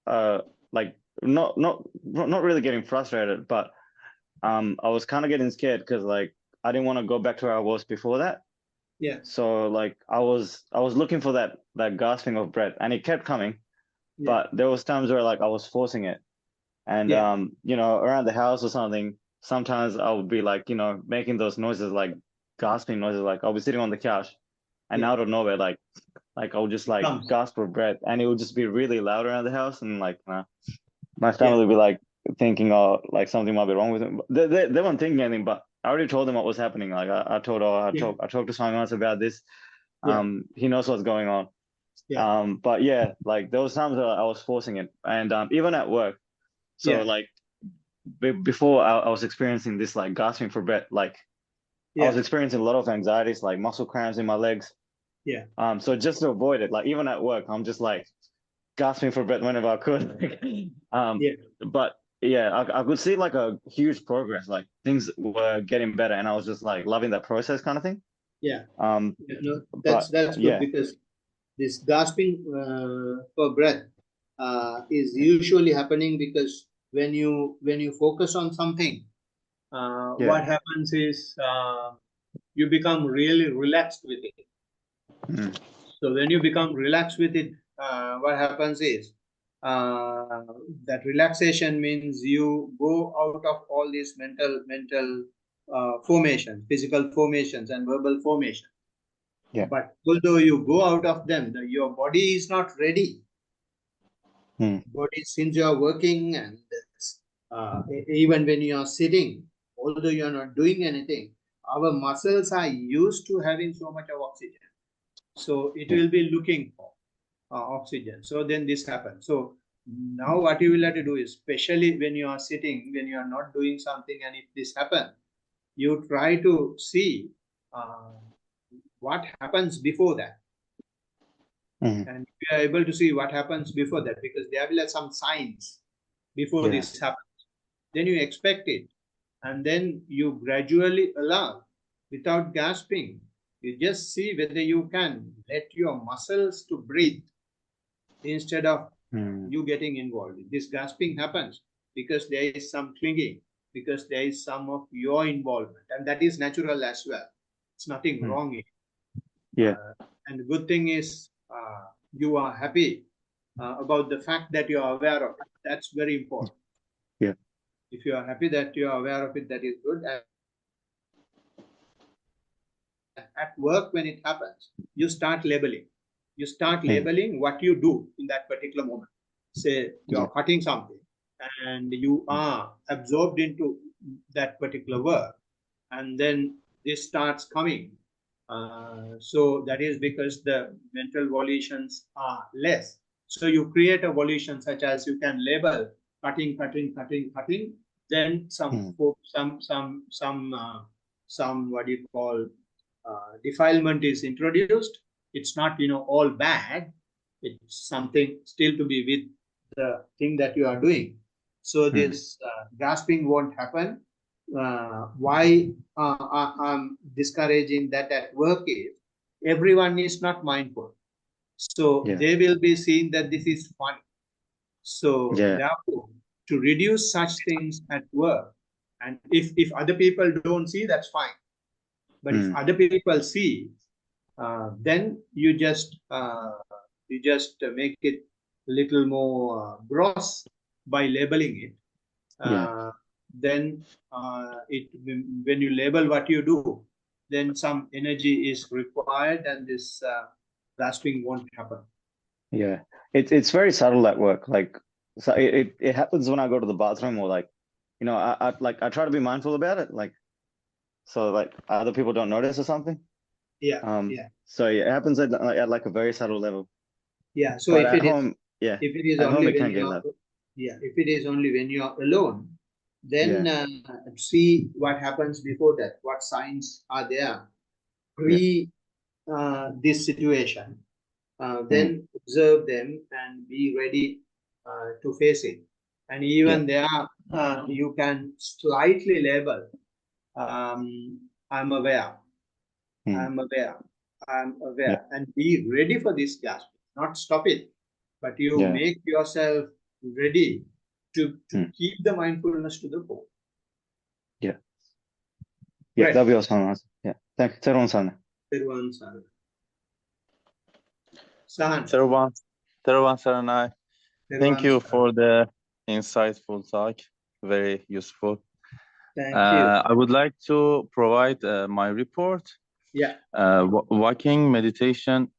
like not really getting frustrated, but I was kind of getting scared because like I didn't want to go back to where I was before that. Yeah. So like I was looking for that gasping of breath, and it kept coming. Yeah. But there was times where like I was forcing it. And you know, around the house or something, sometimes I would be like, you know, making those noises, like gasping noises, like I'll be sitting on the couch and out of nowhere, like I'll just like gasp for breath, and it would just be really loud around the house, and like my family would be like thinking, oh, like something might be wrong with him. They weren't thinking anything, but I already told them what was happening. Like I talked to Swami once about this. He knows what's going on. But yeah, like there was times that I was forcing it, and even at work. So like before I was experiencing this like gasping for breath, like I was experiencing a lot of anxieties, like muscle cramps in my legs. So just to avoid it, like even at work, I'm just like gasping for breath whenever I could. But yeah, I could see like a huge progress, like things were getting better, and I was just like loving that process kind of thing. That's good, because this gasping for breath is usually happening because when you focus on something, what happens is you become really relaxed with it. So when you become relaxed with it, what happens is that relaxation means you go out of all these mental formations, physical formations and verbal formations. But although you go out of them, your body is not ready. Body, since you are working and even when you are sitting, although you are not doing anything, our muscles are used to having so much of oxygen. So it will be looking for oxygen. So then this happens. So now what you will have to do is, especially when you are sitting, when you are not doing something, and if this happens, you try to see what happens before that. And if you are able to see what happens before that, because there will be some signs before this happens, then you expect it, and then you gradually allow without gasping. You just see whether you can let your muscles to breathe instead of you getting involved. This gasping happens because there is some clinging, because there is some of your involvement, and that is natural as well. It's nothing wrong in it. And the good thing is you are happy about the fact that you are aware of it. That's very important. If you are happy that you are aware of it, that is good. And at work, when it happens, you start labeling. You start labeling what you do in that particular moment. Say you are cutting something and you are absorbed into that particular work, and then this starts coming. So that is because the mental volitions are less. So you create a volition such as you can label cutting, cutting, cutting, cutting. Then some what do you call defilement is introduced. It's not all bad. It's something still to be with the thing that you are doing. So this grasping won't happen. Why I'm discouraging that at work is everyone is not mindful. So they will be seeing that this is fun. So therefore, to reduce such things at work, and if other people don't see, that's fine. But if other people see, then you just make it a little more gross by labeling it. Then when you label what you do, then some energy is required, and this grasping won't happen. It's very subtle at work. Like, so it happens when I go to the bathroom, or like, I try to be mindful about it, like, so like other people don't notice or something. So it happens at like a very subtle level. So but if at it home, if it is at only home it when can you get are, that. if it is only when you are alone, then see what happens before that. What signs are there pre this situation? Then observe them and be ready to face it. And even there, you can slightly label. I'm aware. I'm aware. I'm aware, and be ready for this gasp. Not stop it, but you make yourself ready to keep the mindfulness to the core. Right. That'll be awesome. Thank you. Everyone, Sahan. Teruvan Saranai, thank you for the insightful talk. Very useful. Thank you. I would like to provide my report. Walking meditation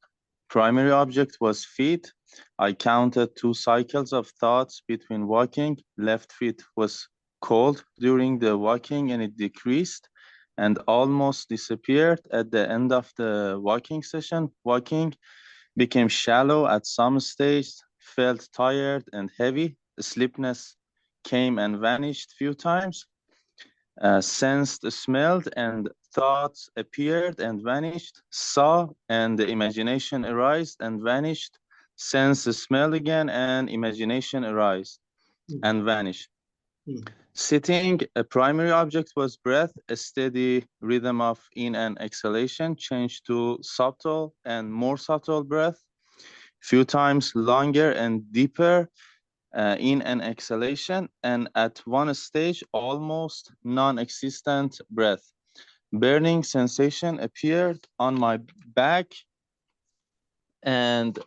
primary object was feet. I counted 2 cycles of thoughts between walking. Left feet was cold during the walking and it decreased and almost disappeared at the end of the walking session. Walking became shallow at some stage, felt tired and heavy. Sleepiness came and vanished few times. Sensed, smelled, and thoughts appeared and vanished. Saw and the imagination arose and vanished. Sense, smell again, and imagination arose and vanished. Sitting, a primary object was breath, a steady rhythm of in and exhalation, changed to subtle and more subtle breath, few times longer and deeper in and exhalation, and at one stage, almost non-existent breath. Burning sensation appeared on my back and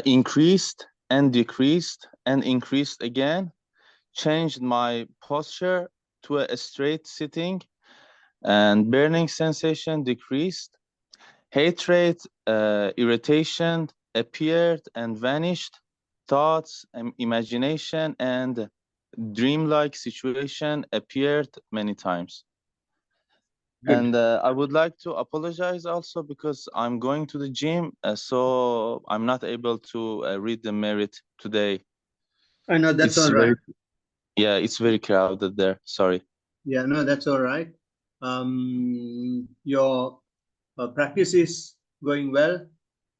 increased and decreased and increased again. Changed my posture to a straight sitting, and burning sensation decreased. Hatred, irritation appeared and vanished. Thoughts, imagination, and dreamlike situation appeared many times. Good. And I would like to apologize also because I'm going to the gym, so I'm not able to read the merit today. I know that's It's all right. Yeah, it's very crowded there. Sorry. Yeah, no, that's all right. Your practice is going well,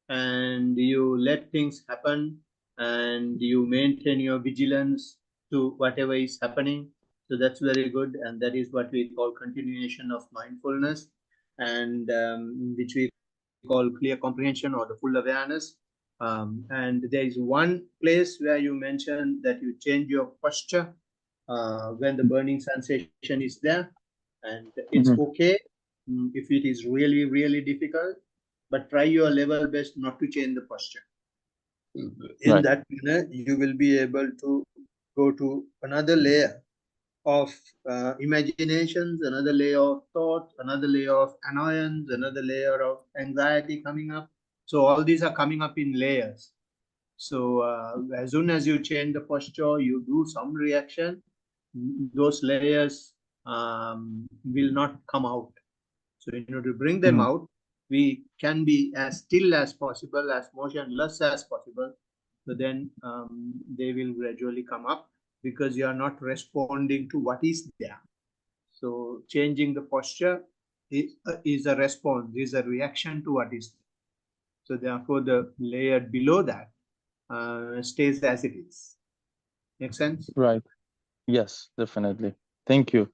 and you let things happen, and you maintain your vigilance to whatever is happening. So that's very good, and that is what we call continuation of mindfulness, and which we call clear comprehension or the full awareness. And there is one place where you mentioned that you change your posture when the burning sensation is there, and it's okay if it is really, really difficult, but try your level best not to change the posture. In that manner, you will be able to go to another layer of imaginations, another layer of thought, another layer of annoyance, another layer of anxiety coming up. So all these are coming up in layers. So as soon as you change the posture, you do some reaction, those layers will not come out. So in order to bring them out, we can be as still as possible, as motionless as possible. So then they will gradually come up because you are not responding to what is there. So changing the posture is a response, is a reaction to what is there. So therefore the layer below that stays as it is. Make sense? Right. Yes, definitely. Thank you.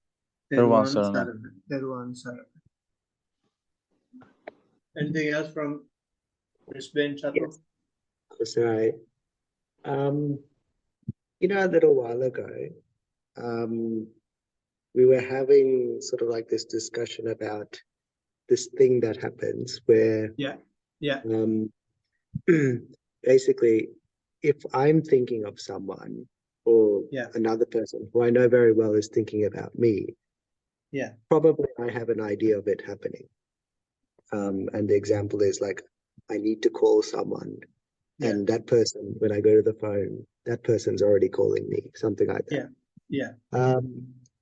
Anything else from Brisbane, Chato? Yes. Sorry. You know, a little while ago, we were having sort of like this discussion about this thing that happens where basically if I'm thinking of someone or another person who I know very well is thinking about me, probably I have an idea of it happening. And the example is like, I need to call someone, and that person, when I go to the phone, that person's already calling me, something like that.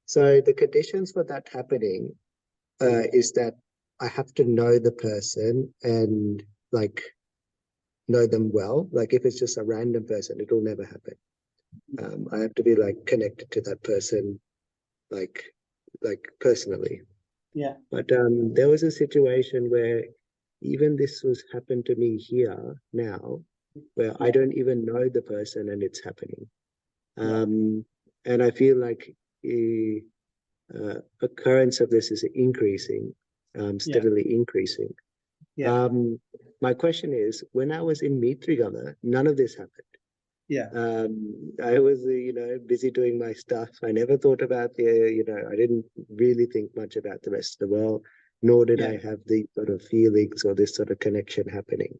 So the conditions for that happening is that I have to know the person and like know them well. Like if it's just a random person, it'll never happen. I have to be like connected to that person, like personally. But there was a situation where even this was happened to me here now, where I don't even know the person and it's happening. And I feel like the occurrence of this is increasing, steadily increasing. My question is, when I was in Mitrigala, none of this happened. I was, busy doing my stuff. I never thought about I didn't really think much about the rest of the world, nor did I have these sort of feelings or this sort of connection happening.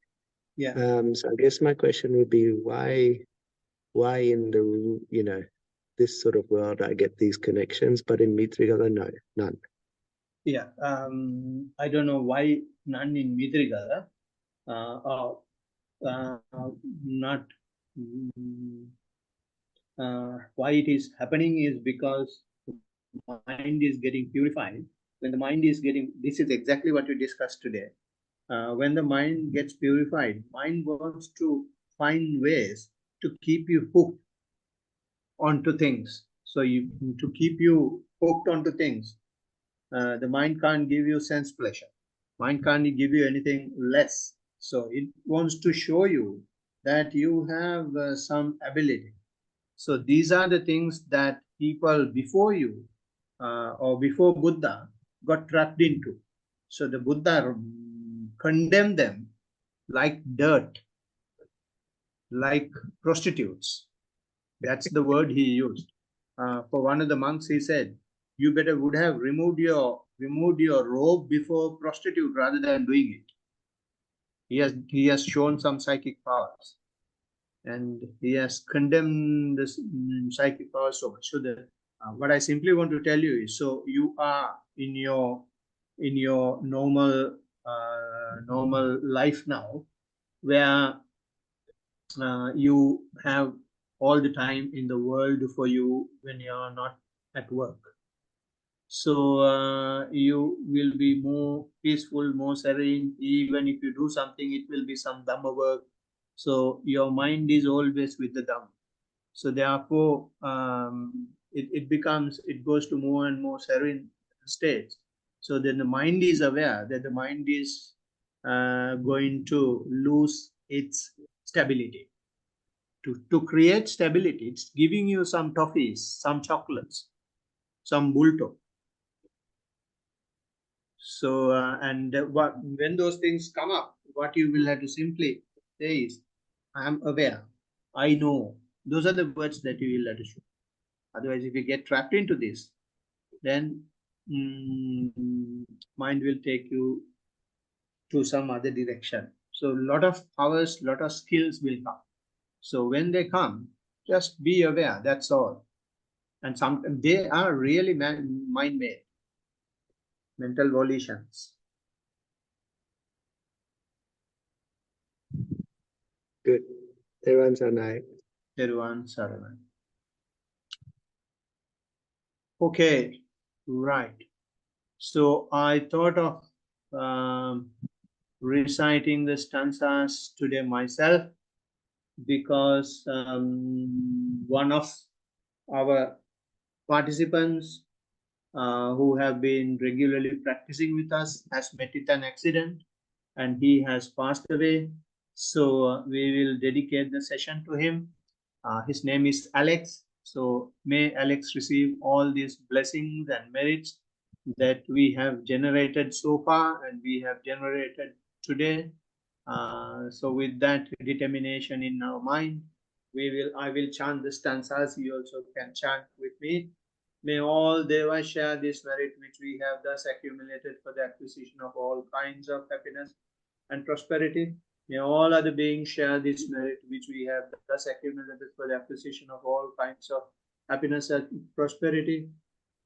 So I guess my question would be, why in the, this sort of world I get these connections, but in Mitrigala, no, none. I don't know why none in Mitrigala, not why it is happening is because the mind is getting purified. When the mind is getting, this is exactly what we discussed today. When the mind gets purified, mind wants to find ways to keep you hooked onto things. So to keep you hooked onto things, the mind can't give you sense pleasure. Mind can't give you anything less. So it wants to show you that you have some ability. So these are the things that people before you or before Buddha got trapped into. So the Buddha condemned them like dirt, like prostitutes. That's the word he used. For one of the monks, he said, "You better would have removed your robe before prostitute rather than doing it." He has shown some psychic powers, and he has condemned this psychic powers so much. So what I simply want to tell you is, so you are in your normal life now, where you have all the time in the world for you when you are not at work. So you will be more peaceful, more serene. Even if you do something, it will be some Dhamma work. So your mind is always with the Dhamma. So therefore, it goes to more and more serene states. So then the mind is aware that the mind is going to lose its stability. To create stability, it's giving you some toffees, some chocolates, some bulto. So, when those things come up, what you will have to simply say is, I am aware, I know. Those are the words that you will have to show. Otherwise, if you get trapped into this, then mind will take you to some other direction. So, a lot of powers, lot of skills will come. So, when they come, just be aware, that's all. And sometimes they are really mind-made, mental volitions. Good. Therwan Saranai. Therwan Saranai. Okay, right. So I thought of reciting the stanzas today myself because one of our participants who have been regularly practicing with us has met with an accident and he has passed away. So we will dedicate the session to him. His name is Alex. So may Alex receive all these blessings and merits that we have generated so far and we have generated today. So with that determination in our mind, I will chant the stanzas. You also can chant with me. May all devas share this merit which we have thus accumulated for the acquisition of all kinds of happiness and prosperity. May all other beings share this merit which we have thus accumulated for the acquisition of all kinds of happiness and prosperity.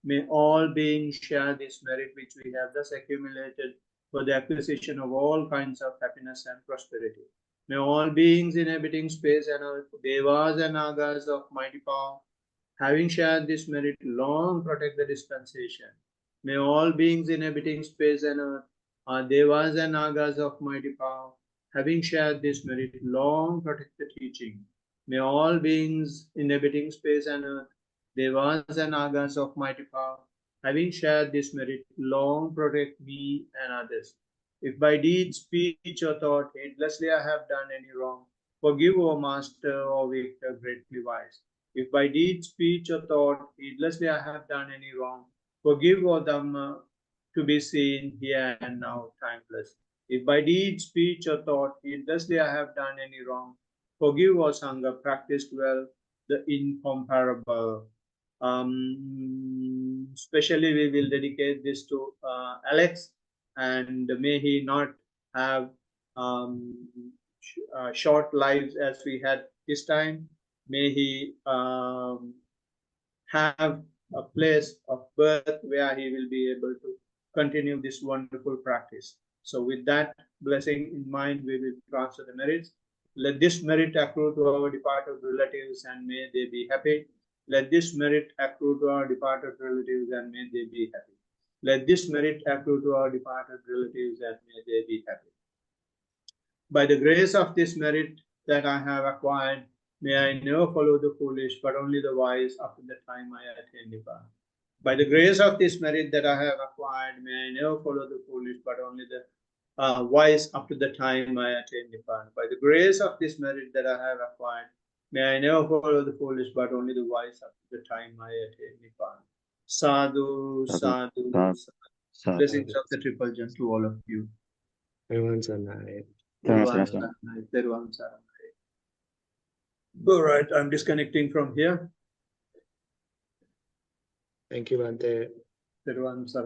May all beings share this merit which we have thus accumulated for the acquisition of all kinds of happiness and prosperity. May all beings inhabiting space and earth, devas and nagas of mighty power, having shared this merit, long protect the dispensation. May all beings inhabiting space and earth, devas and nagas of mighty power, having shared this merit, long protect the teaching. May all beings inhabiting space and earth, devas and nagas of mighty power, having shared this merit, long protect me and others. If by deed, speech, or thought, heedlessly I have done any wrong, forgive, O Master, O Victor, greatly wise. If by deed, speech, or thought, heedlessly I have done any wrong, forgive, O Dhamma, to be seen here and now, timeless. If by deed, speech, or thought, heedlessly I have done any wrong, forgive, O Sangha, practiced well, the incomparable. Especially we will dedicate this to Alex, and may he not have short lives as we had this time. May he have a place of birth where he will be able to continue this wonderful practice. So with that blessing in mind, we will transfer the merits. Let this merit accrue to our departed relatives and may they be happy. Let this merit accrue to our departed relatives and may they be happy. Let this merit accrue to our departed relatives and may they be happy. By the grace of this merit that I have acquired, may I never follow the foolish, but only the wise up to the time I attain Nibbana. By the grace of this merit that I have acquired, may I never follow the foolish, but only the wise up to the time I attain Nibbana. By the grace of this merit that I have acquired, may I never follow the foolish, but only the wise up to the time I attain Nibbana. Sadhu, sadhu, sadhu. Blessings of the Triple Gem to all of you. Therwan Saranai. Therwan Saranai. All right, I'm disconnecting from here. Thank you, Bhante. Therwan Saranai.